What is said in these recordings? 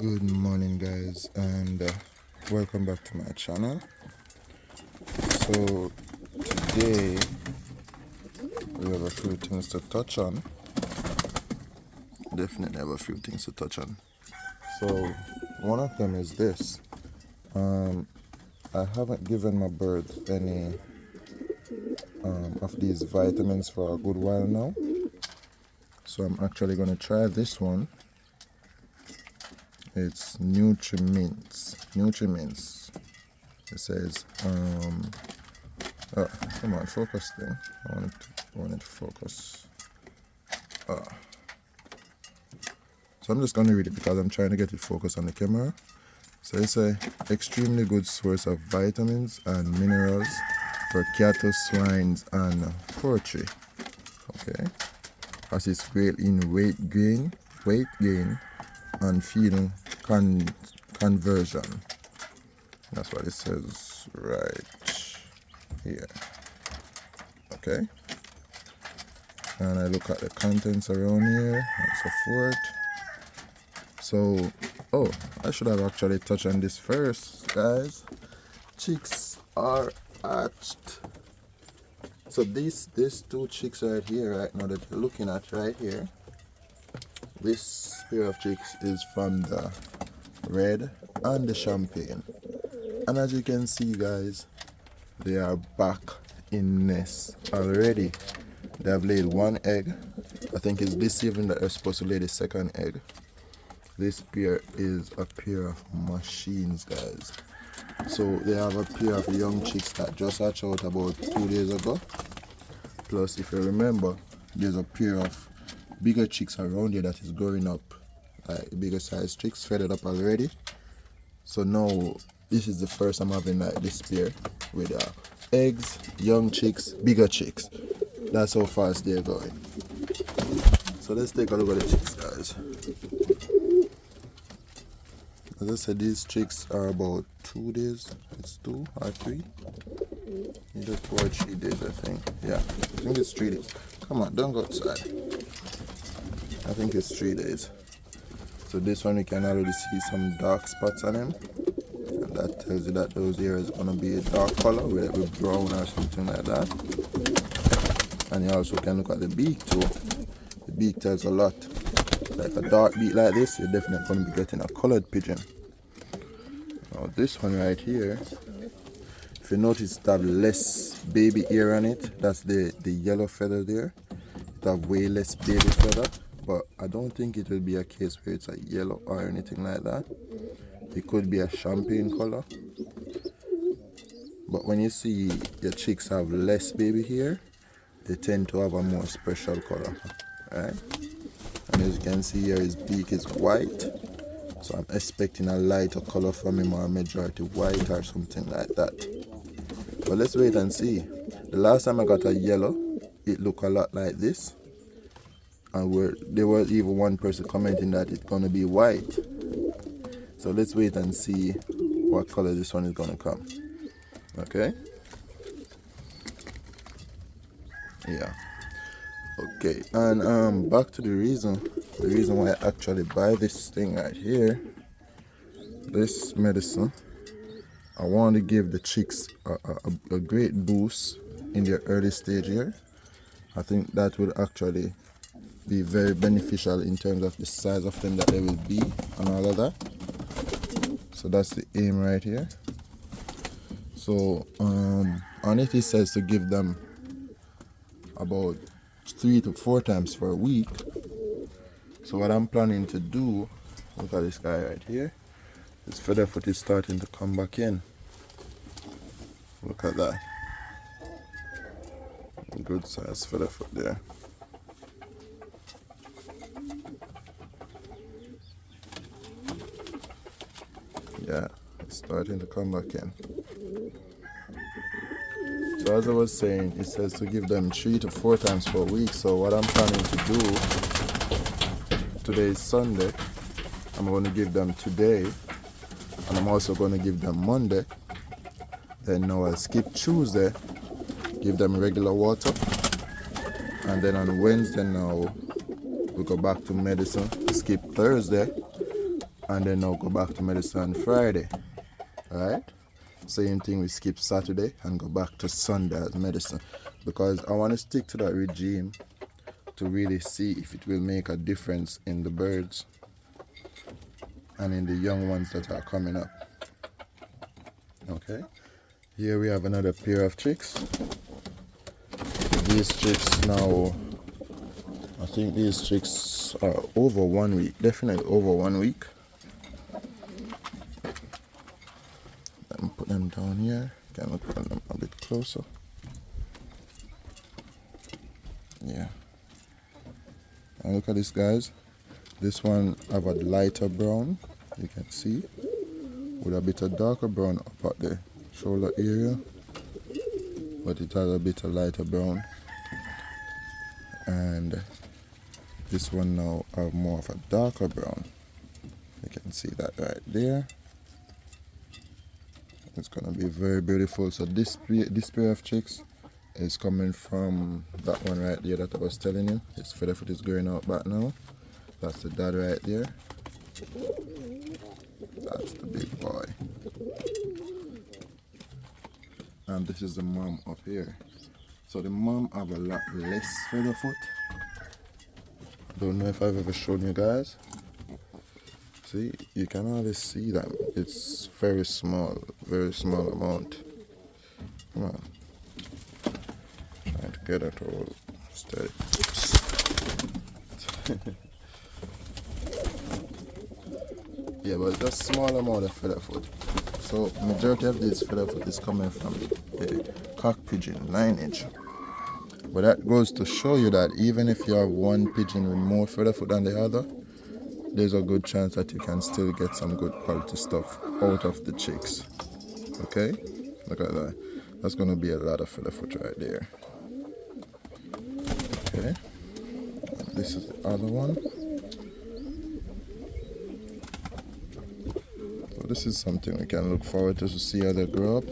Good morning, guys, and welcome back to my channel. So today we have a few things to touch on. Definitely have a few things to touch on. So one of them is this. I haven't given my birds any of these vitamins for a good while now. So I'm actually going to try this one. It's Nutrimints. It says, come on, focus thing. I want it to focus. So I'm just going to read it because I'm trying to get it focused on the camera. So it's a extremely good source of vitamins and minerals for cattle, swines, and poultry. Okay. As it's great in weight gain, and feeding conversion. That's what it says right here. Okay. And I look at the contents around here and so forth. So, I should have actually touched on this first, guys. Chicks are hatched. So these two chicks right here, right now that you're looking at right here, this pair of chicks is from the red and the champagne. And as you can see, guys, they are back in nest already. They have laid one egg. I think it's this evening that they're supposed to lay the second egg. This pair is a pair of machines, guys. So they have a pair of young chicks that just hatched out about 2 days ago. Plus, if you remember, there's a pair of bigger chicks around here that is growing up, like bigger size chicks, feathered up already. So now this is the first I'm having like this pair with eggs, young chicks, bigger chicks. That's how fast they're going. So let's take a look at the chicks, guys. As I said, these chicks are about 2 days. It's 2 or 3. Either 2 or 3 days, I think. Yeah, I think it's 3 days. Come on, don't go outside. I think it's 3 days. So this one you can already see some dark spots on him. And that tells you that those areas are going to be a dark color, whether it be brown or something like that. And you also can look at the beak too. The beak tells a lot. Like a dark beak like this, you're definitely going to be getting a colored pigeon. Now this one right here, if you notice, it have less baby hair on it. That's the yellow feather there. It have way less baby feather. But I don't think it will be a case where it's a yellow or anything like that. It could be a champagne color. But when you see your chicks have less baby hair, they tend to have a more special color. Right? And as you can see here, his beak is white. So I'm expecting a lighter color from him, or a majority white or something like that. But let's wait and see. The last time I got a yellow, it looked a lot like this. And there was even one person commenting that it's going to be white. So let's wait and see what color this one is going to come. Okay? Yeah. Okay, and back to the reason why I actually buy this thing right here, this medicine. I want to give the chicks a great boost in their early stage here. I think that will actually be very beneficial in terms of the size of them that they will be and all of that. So that's the aim right here. So on it says to give them about 3 to 4 times for a week. So what I'm planning to do, look at this guy right here. His feather foot is starting to come back in. Look at that. Good size feather foot there. Yeah, it's starting to come back in. So as I was saying, it says to give them 3 to 4 times per week. So what I'm planning to do, today is Sunday, I'm going to give them today, and I'm also going to give them Monday. Then now I'll skip Tuesday, give them regular water, and then on Wednesday now we go back to medicine, skip Thursday, and then now go back to medicine on Friday. Alright? Same thing, we skip Saturday and go back to Sunday as medicine, because I want to stick to that regime to really see if it will make a difference in the birds and in the young ones that are coming up. Okay, here we have another pair of chicks. These chicks now, I think these chicks are over 1 week, definitely over 1 week. Let me put them down here. Can I put them a bit closer? Yeah. And look at this, guys. This one have a lighter brown, you can see, with a bit of darker brown up at the shoulder area, but it has a bit of lighter brown. And this one now have more of a darker brown. You can see that right there. It's gonna be very beautiful. So this pair of chicks is coming from that one right there that I was telling you. His feather foot is growing out back now. That's the dad right there. That's the big boy. And this is the mom up here. So the mom have a lot less feather foot. Don't know if I've ever shown you guys. See, you can always see that it's very small amount. Come on. Trying to get it all steady. Yeah, but just small amount of feather foot. So majority of this feather foot is coming from the cock pigeon lineage. But that goes to show you that even if you have one pigeon with more feather foot than the other, there's a good chance that you can still get some good quality stuff out of the chicks. Okay? Look at that. That's going to be a lot of feather foot right there. Okay? And this is the other one. So this is something we can look forward to see how they grow up.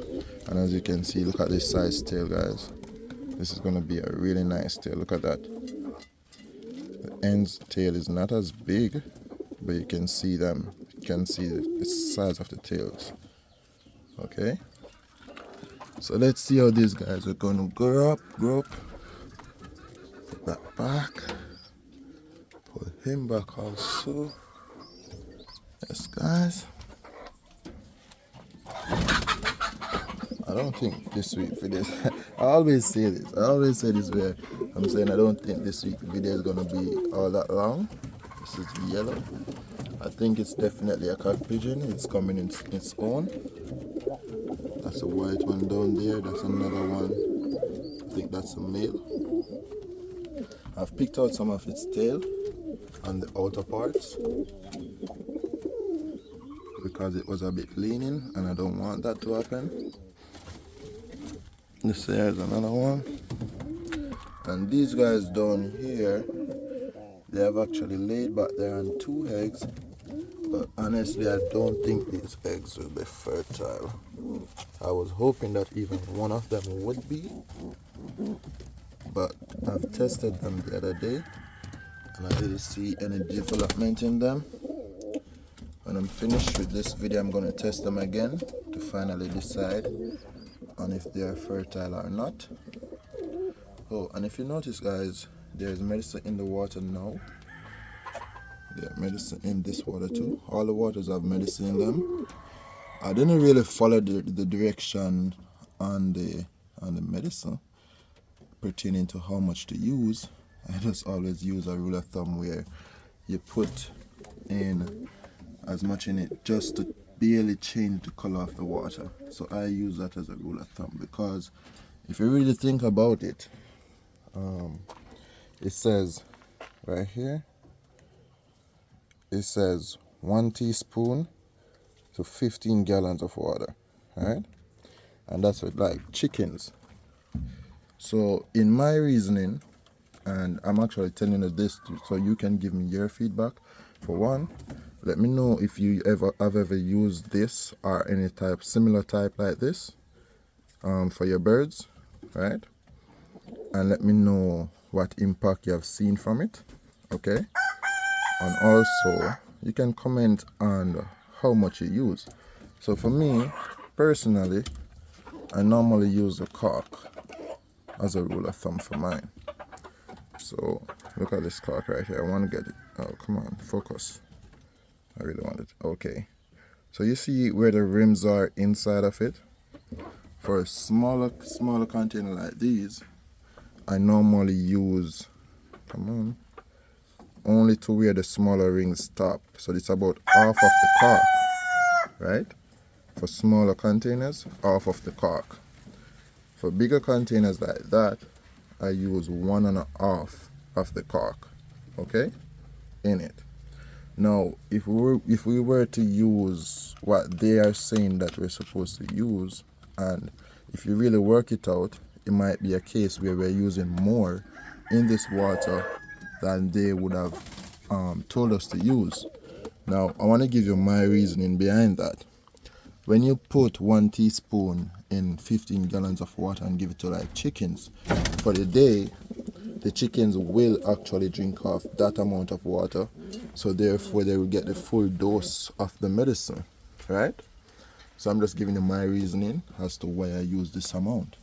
And as you can see, look at this size tail, guys. This is going to be a really nice tail. Look at that. The end's tail is not as big, but you can see them. You can see the size of the tails. Okay. So let's see how these guys are going to grow up. Put that back. Pull him back also. Yes, guys. I don't think this week video. I always say this where I'm saying I don't think this week video is gonna be all that long. This is yellow. I think it's definitely a cock pigeon. It's coming in its own. That's a white one down there. That's another one. I think that's a male. I've picked out some of its tail on the outer parts because it was a bit leaning and I don't want that to happen. This here is another one. And these guys down here, they have actually laid back there on 2 eggs. But honestly, I don't think these eggs will be fertile. I was hoping that even one of them would be. But I've tested them the other day and I didn't see any development in them. When I'm finished with this video, I'm going to test them again to finally decide on if they are fertile or not. Oh, and if you notice, guys, there's medicine in the water now. There's medicine in this water too. All the waters have medicine in them. I didn't really follow the direction on the medicine pertaining to how much to use. I just always use a rule of thumb where you put in as much in it just to barely change the color of the water. So I use that as a rule of thumb, because if you really think about it, it says right here, it says 1 teaspoon to 15 gallons of water, right? And that's with like chickens. So in my reasoning, and I'm actually telling you this so you can give me your feedback. For one, let me know if you have ever used this or any similar type like this for your birds, right? And let me know what impact you have seen from it, okay? And also, you can comment on how much you use. So for me, personally, I normally use a cork as a rule of thumb for mine. So look at this cork right here. I want to get it. Oh, come on, focus. I really want it. Okay. So you see where the rims are inside of it? For a smaller container like these, I normally use, come on, only to where the smaller rings stop. So it's about half of the cork, right? For smaller containers, half of the cork. For bigger containers like that, I use 1.5 of the cork, okay, in it. Now, if we were to use what they are saying that we're supposed to use, and if you really work it out, it might be a case where we're using more in this water than they would have told us to use. Now, I want to give you my reasoning behind that. When you put 1 teaspoon in 15 gallons of water and give it to like chickens, for the day, the chickens will actually drink off that amount of water, so therefore they will get the full dose of the medicine, right? So I'm just giving you my reasoning as to why I use this amount.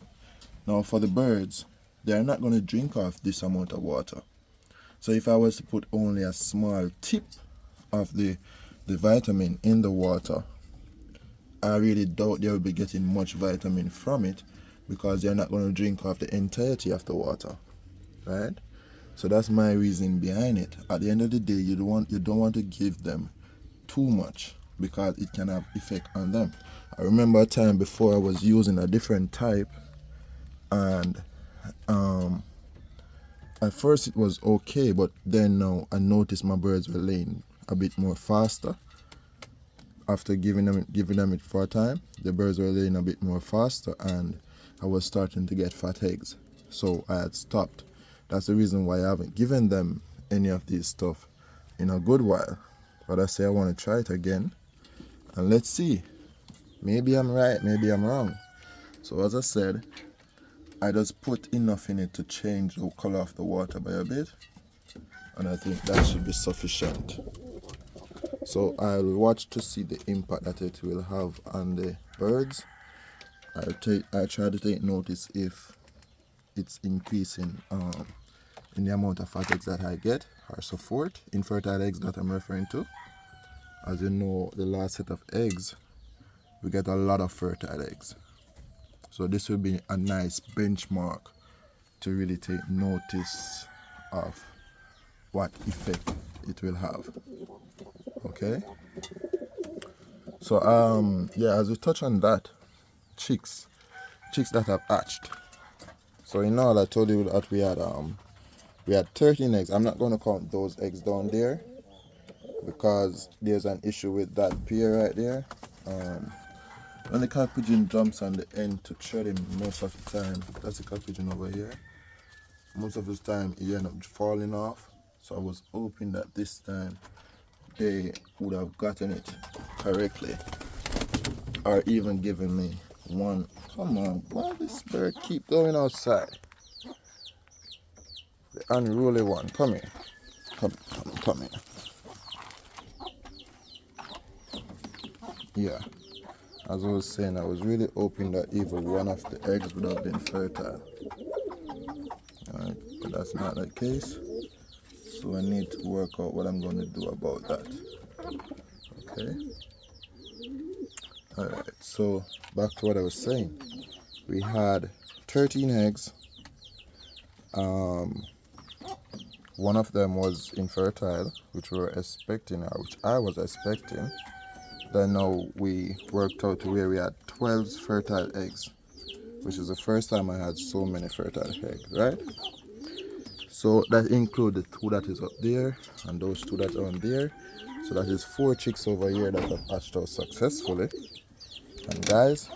Now for the birds, they're not going to drink off this amount of water. So if I was to put only a small tip of the vitamin in the water, I really doubt they will be getting much vitamin from it, because they're not going to drink off the entirety of the water, right? So that's my reason behind it. At the end of the day, you don't want to give them too much, because it can have effect on them. I remember a time before I was using a different type, and at first it was okay, but then now I noticed my birds were laying a bit more faster. After giving them it for a time, the birds were laying a bit more faster, and I was starting to get fat eggs. So I had stopped. That's the reason why I haven't given them any of these stuff in a good while. But I say I want to try it again, and let's see. Maybe I'm right, maybe I'm wrong. So as I said, I just put enough in it to change the color of the water by a bit, and I think that should be sufficient. So I'll watch to see the impact that it will have on the birds. I try to take notice if it's increasing in the amount of fat eggs that I get, or so forth, infertile eggs that I'm referring to. As you know, the last set of eggs, we get a lot of fertile eggs. So this will be a nice benchmark to really take notice of what effect it will have. Okay, so yeah, as we touch on that, chicks that have hatched. So in all, I told you that we had 13 eggs. I'm not going to count those eggs down there, because there's an issue with that pair right there. When the cock pigeon jumps on the end to tread him, most of the time, that's the cock pigeon over here, most of the time he end up falling off. So I was hoping that this time they would have gotten it correctly, or even given me one. Come on, why this bird keep going outside? The unruly one, come here. Come here. Yeah, as I was saying, I was really hoping that even one of the eggs would have been fertile. Alright, but that's not the case. So I need to work out what I'm going to do about that. Okay. Alright, so back to what I was saying. We had 13 eggs. One of them was infertile, which we were expecting, or which I was expecting. Then now we worked out to where we had 12 fertile eggs, which is the first time I had so many fertile eggs, right? So that includes the 2 that is up there and those 2 that are on there. So that is 4 chicks over here that have hatched out successfully. And guys,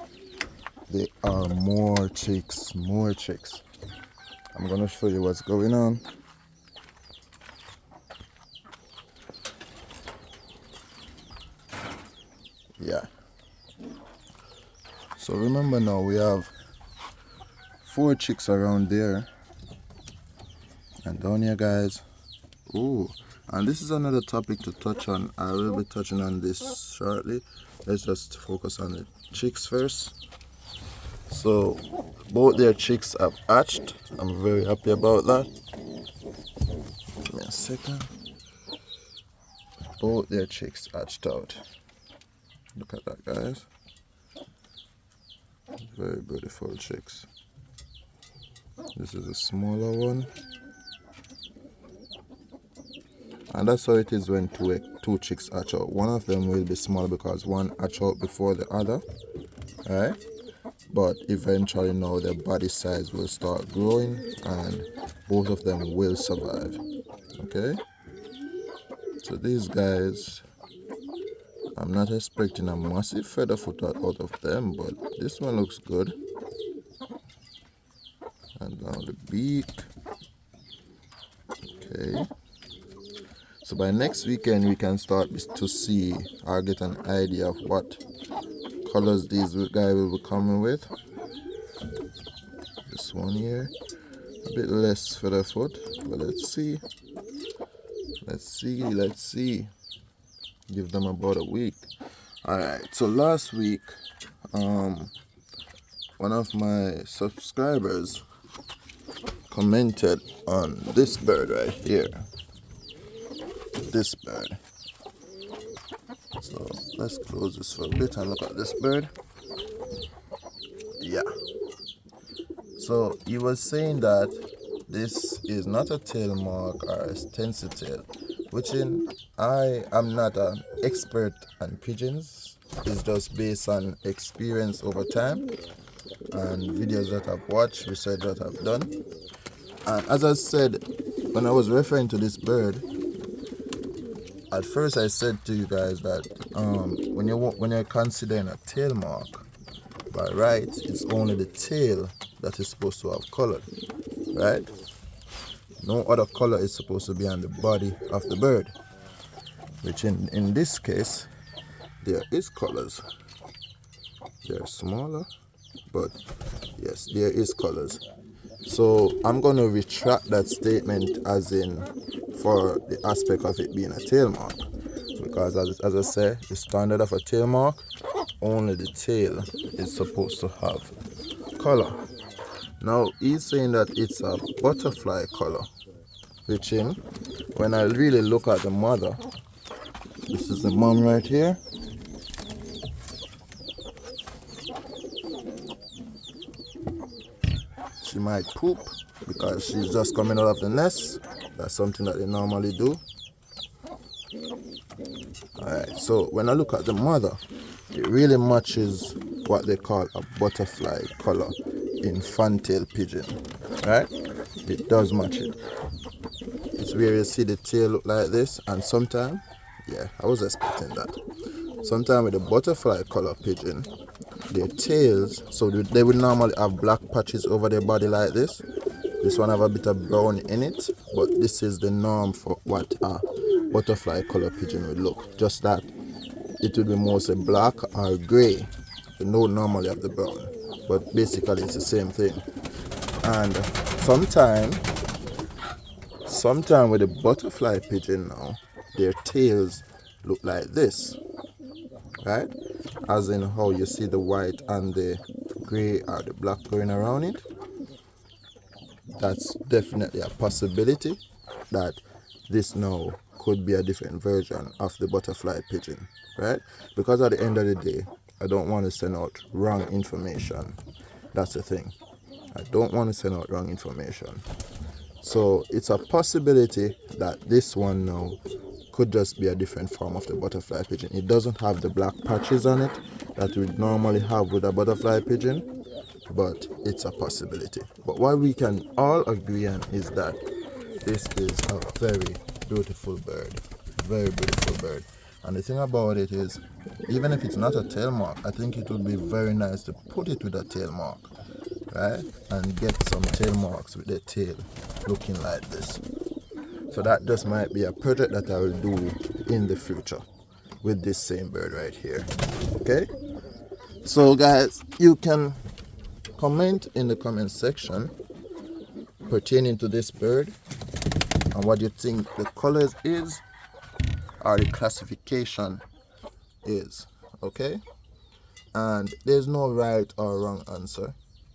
there are more chicks. I'm going to show you what's going on. Yeah. So remember now, we have 4 chicks around there. And down here, guys, ooh, And this is another topic to touch on. I will be touching on this shortly. Let's just focus on the chicks first. So both their chicks have hatched. I'm very happy about that. Give me a second. Both their chicks hatched out. Look at that, guys. Very beautiful chicks. This is a smaller one. And that's how it is when two chicks hatch out. One of them will be small because one hatch out before the other. Right? But eventually now their body size will start growing and both of them will survive. Okay? So these guys, I'm not expecting a massive feather foot out of them, but this one looks good. And now the beak. Okay. So by next weekend we can start to see or get an idea of what colors these guys will be coming with. This one here, a bit less feather foot, but let's see. Let's see. Give them about a week. Alright, so last week, one of my subscribers commented on this bird right here. This bird. So let's close this for a bit and look at this bird. Yeah. So he was saying that this is not a tail mark or a stencil tail, which I am not an expert on pigeons. It's just based on experience over time and videos that I've watched, research that I've done. And as I said, when I was referring to this bird, at first I said to you guys that when you're considering a tail mark, by right, it's only the tail that is supposed to have color, right? No other color is supposed to be on the body of the bird, which in this case, there is colors. They're smaller, but yes, there is colors. So I'm going to retract that statement as in for the aspect of it being a tail mark, because as I said, the standard of a tail mark, only the tail is supposed to have color. Now he's saying that it's a butterfly color, which when I really look at the mother, this is the mom right here. She might poop because she's just coming out of the nest. That's something that they normally do. Alright, so when I look at the mother, it really matches what they call a butterfly color in Fantail Pigeon. Right? It does match it. It's where you see the tail look like this, and sometimes, yeah, I was expecting that. Sometimes with the butterfly color pigeon, their tails, so they would normally have black patches over their body like this. This one have a bit of brown in it, but this is the norm for what a butterfly color pigeon would look. Just that it would be mostly black or gray. They don't normally have the brown, but basically it's the same thing. And sometime with the butterfly pigeon now, their tails look like this, right? As in how you see the white and the gray or the black going around it. That's definitely a possibility that this now could be a different version of the butterfly pigeon, right? Because at the end of the day, I don't want to send out wrong information. That's the thing. I don't want to send out wrong information. So it's a possibility that this one now could just be a different form of the butterfly pigeon. It doesn't have the black patches on it that we normally have with a butterfly pigeon, but it's a possibility. But what we can all agree on is that this is a very beautiful bird. Very beautiful bird. And the thing about it is, even if it's not a tail mark, I think it would be very nice to put it with a tail mark, right? And get some tail marks with the tail looking like this. So that just might be a project that I will do in the future with this same bird right here. Okay? So guys, you can comment in the comment section pertaining to this bird and what you think the colors is or the classification is. Okay, and there's no right or wrong answer.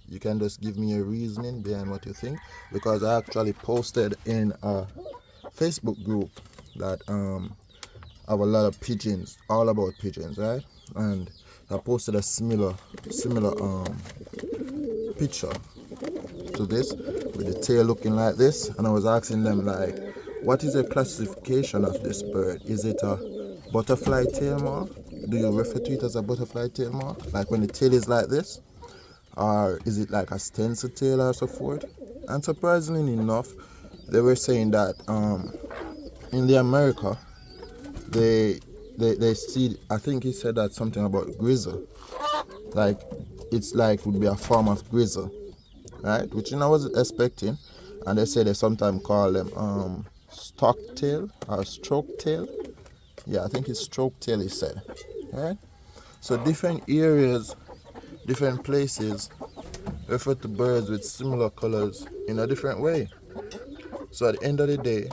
You can just give me a reasoning behind what you think, because I actually posted in a Facebook group that have a lot of pigeons, all about pigeons, right? And I posted a similar picture to this with the tail looking like this, and I was asking them like, what is the classification of this bird? Is it a butterfly tail mark? Do you refer to it as a butterfly tail mark, like when the tail is like this, or is it like a stencil tail or so forth? And surprisingly enough, they were saying that in the America they see, I think he said that something about grizzle, like it's like would be a form of grizzle, right? Which I wasn't expecting. And they say they sometimes call them stock tail or stroke tail. Yeah, I think it's stroke tail, he said, right? So different areas, different places refer to birds with similar colors in a different way. So at the end of the day,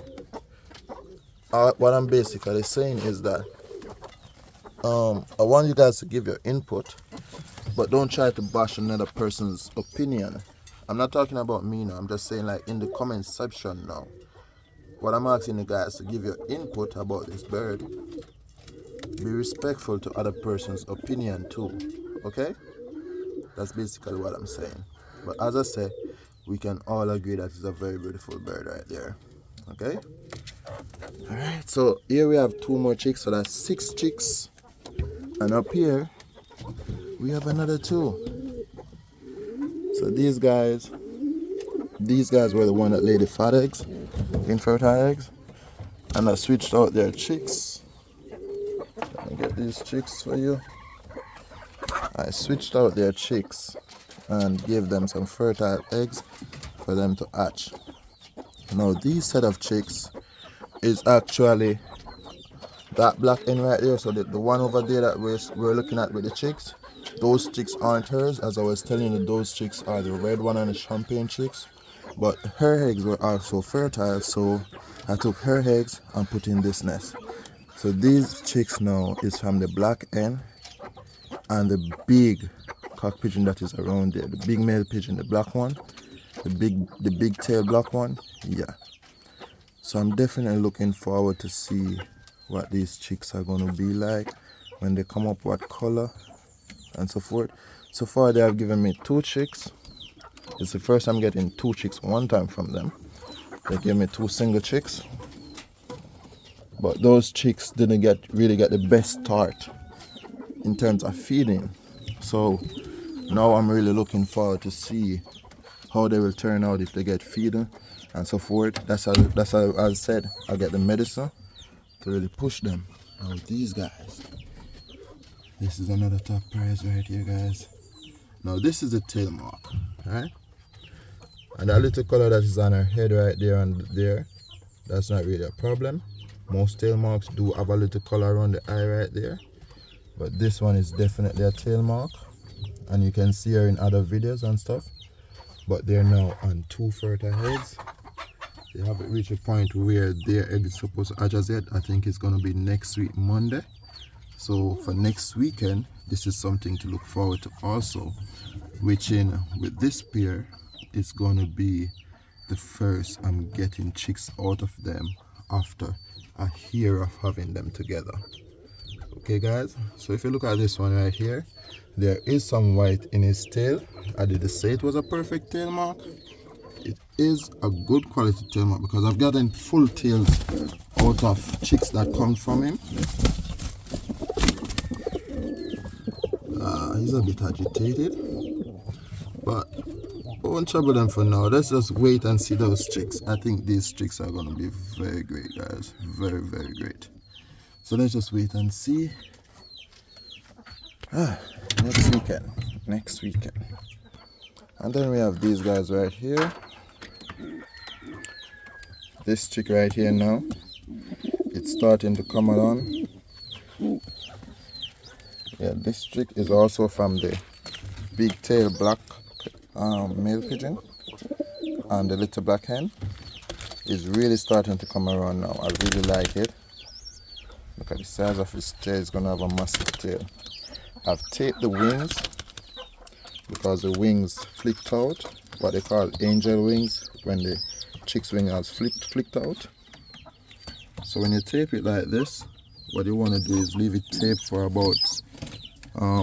what I'm basically saying is that I want you guys to give your input, but don't try to bash another person's opinion. I'm not talking about me now, I'm just saying like in the comment section now. What I'm asking you guys to give your input about this bird. Be respectful to other person's opinion too, okay? That's basically what I'm saying. But as I say, we can all agree that it's a very beautiful bird right there, okay? Alright, so here we have 2 more chicks, so that's 6 chicks. And up here, we have another 2. So these guys were the one that laid the fat eggs, infertile eggs. And I switched out their chicks. Let me get these chicks for you. I switched out their chicks and gave them some fertile eggs for them to hatch. Now these set of chicks is actually that black hen right there. So the one over there that we're looking at with the chicks, those chicks aren't hers. As I was telling you, those chicks are the red one and the champagne chicks. But her eggs were also fertile, so I took her eggs and put in this nest. So these chicks now is from the black hen and the big cock pigeon that is around there. The big male pigeon, the black one, the big tail black one, yeah. So I'm definitely looking forward to see what these chicks are going to be like when they come up, what color and so forth. So far they have given me 2 chicks. It's the first time getting 2 chicks one time from them. They gave me 2 single chicks, but those chicks didn't really get the best start in terms of feeding. So now I'm really looking forward to see how they will turn out if they get feeding and so forth. That's how I said I get the medicine to really push them. Now these guys, this is another top prize right here, guys. Now this is the tail mark, right? And that little color that is on her head right there and there, that's not really a problem. Most tail marks do have a little color around the eye right there, but this one is definitely a tail mark, and you can see her in other videos and stuff. But they're now on 2 fertile eggs. They haven't reached a point where their egg is supposed to hatch as yet. I think it's going to be next week Monday. So for next weekend, this is something to look forward to also, which with this pair, it's going to be the first I'm getting chicks out of them after a year of having them together. Okay guys, so if you look at this one right here, there is some white in his tail. I didn't say it was a perfect tail mark. It is a good quality tail mark because I've gotten full tails out of chicks that come from him. He's a bit agitated, but I won't trouble them for now. Let's just wait and see those chicks. I think these chicks are going to be very great, guys. Very, very great. So let's just wait and see. Next weekend. And then we have these guys right here. This chick right here now, it's starting to come along. Yeah, this chick is also from the big tail black male pigeon and the little black hen. It's really starting to come around now. I really like it. Look at the size of his tail. It's gonna have a massive tail. I've taped the wings because the wings flicked out, what they call angel wings, when the chick's wing has flicked out. So when you tape it like this, what you want to do is leave it taped for about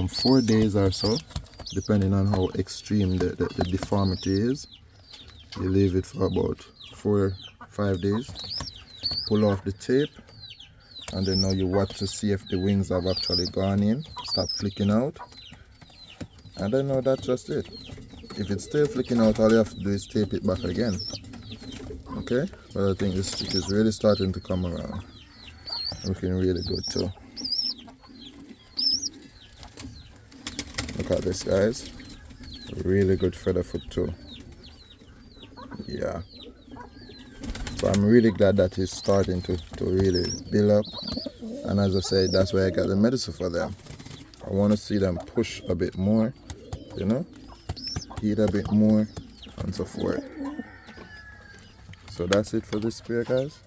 4 days or so, depending on how extreme the deformity is. You leave it for about 4-5 days, pull off the tape, and then now you watch to see if the wings have actually gone in, stop flicking out, and then now that's just it. If it's still flicking out, all you have to do is tape it back again. Okay, but I think this chick is really starting to come around, looking really good too. Look at this, guys, really good feather foot too. Yeah, so I'm really glad that it's starting to really build up, and as I said, that's why I got the medicine for them. I want to see them push a bit more, you know, eat a bit more, and so forth. So that's it for this spear, guys.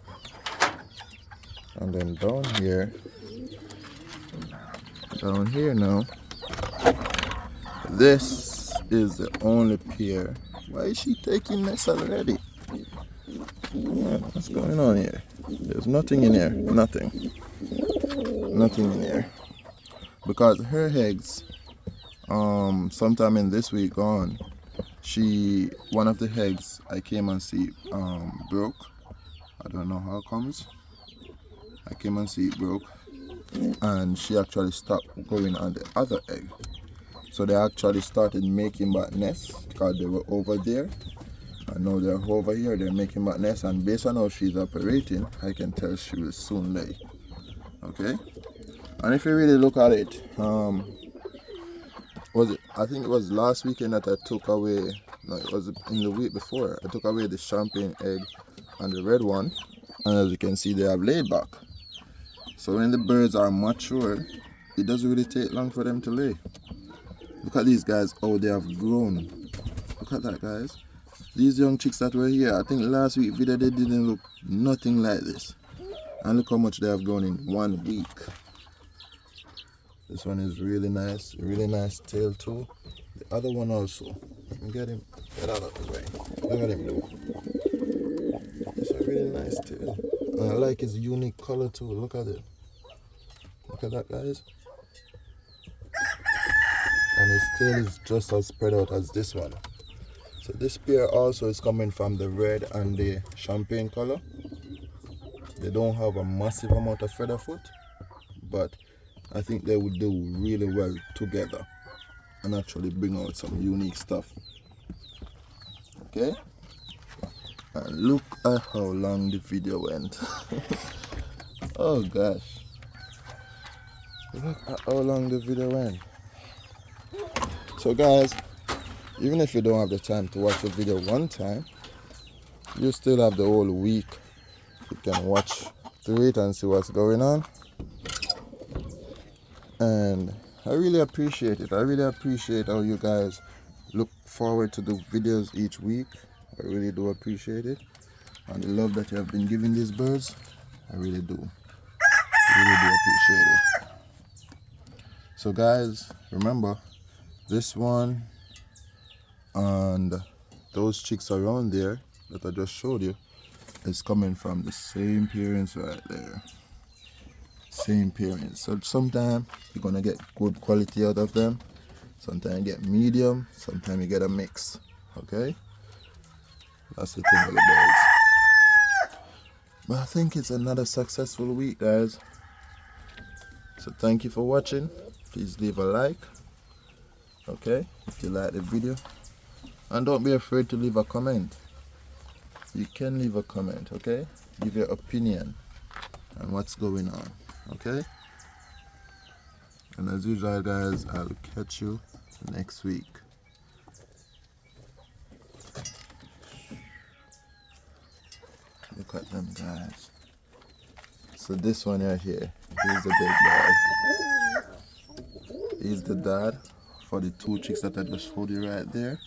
And then down here now, this is the only pair. Why is she taking mess already? Yeah, what's going on here? There's nothing in here. Nothing in here. Because her eggs, sometime in this week on, one of the eggs I came and see broke. I don't know how it comes. I came and see it broke, and she actually stopped going on the other egg. So they actually started making back nests because they were over there, and now they're over here. They're making back nests, and based on how she's operating, I can tell she will soon lay. Okay, and if you really look at it, I think it was last weekend that I took away, no, it was in the week before, I took away the champagne egg and the red one, and as you can see, they have laid back. So when the birds are mature, it doesn't really take long for them to lay. Look at these guys, how they have grown. Look at that, guys. These young chicks that were here, I think last week video, they didn't look nothing like this. And look how much they have grown in 1 week. This one is really nice tail too. The other one also. Get out of the way. Look at him though. It's a really nice tail. And I like his unique color too. Look at it. Look at that, guys. And his tail is just as spread out as this one. So this pair also is coming from the red and the champagne color. They don't have a massive amount of feather foot, but I think they would do really well together and actually bring out some unique stuff. Okay, and look at how long the video went. Oh gosh, look at how long the video went. So guys, even if you don't have the time to watch the video one time, you still have the whole week. You can watch through it and see what's going on. And I really appreciate it. I really appreciate how you guys look forward to the videos each week. I really do appreciate it. And the love that you have been giving these birds, I really do. Really do appreciate it. So guys, remember, this one and those chicks around there that I just showed you is coming from the same parents right there. Same parents. So sometimes you're gonna get good quality out of them, sometimes you get medium, sometimes you get a mix. Okay, that's the thing with the birds. But I think it's another successful week, guys. So thank you for watching. Please leave a like, okay, if you like the video, and don't be afraid to leave a comment. You can leave a comment, okay? Give your opinion on what's going on, okay? And as usual, guys, I'll catch you next week. Look at them, guys. So this one right here, he's the big dad. He's the dad for the two chicks that I just showed you right there,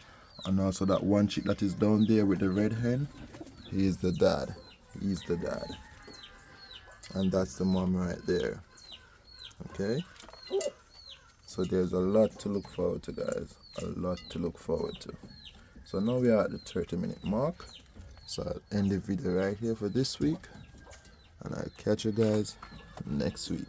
and also that one chick that is down there with the red hen. He's the dad. He's the dad. And that's the mom right there. Okay? So there's a lot to look forward to, guys. A lot to look forward to. So now we are at the 30-minute mark. So I'll end the video right here for this week. And I'll catch you guys next week.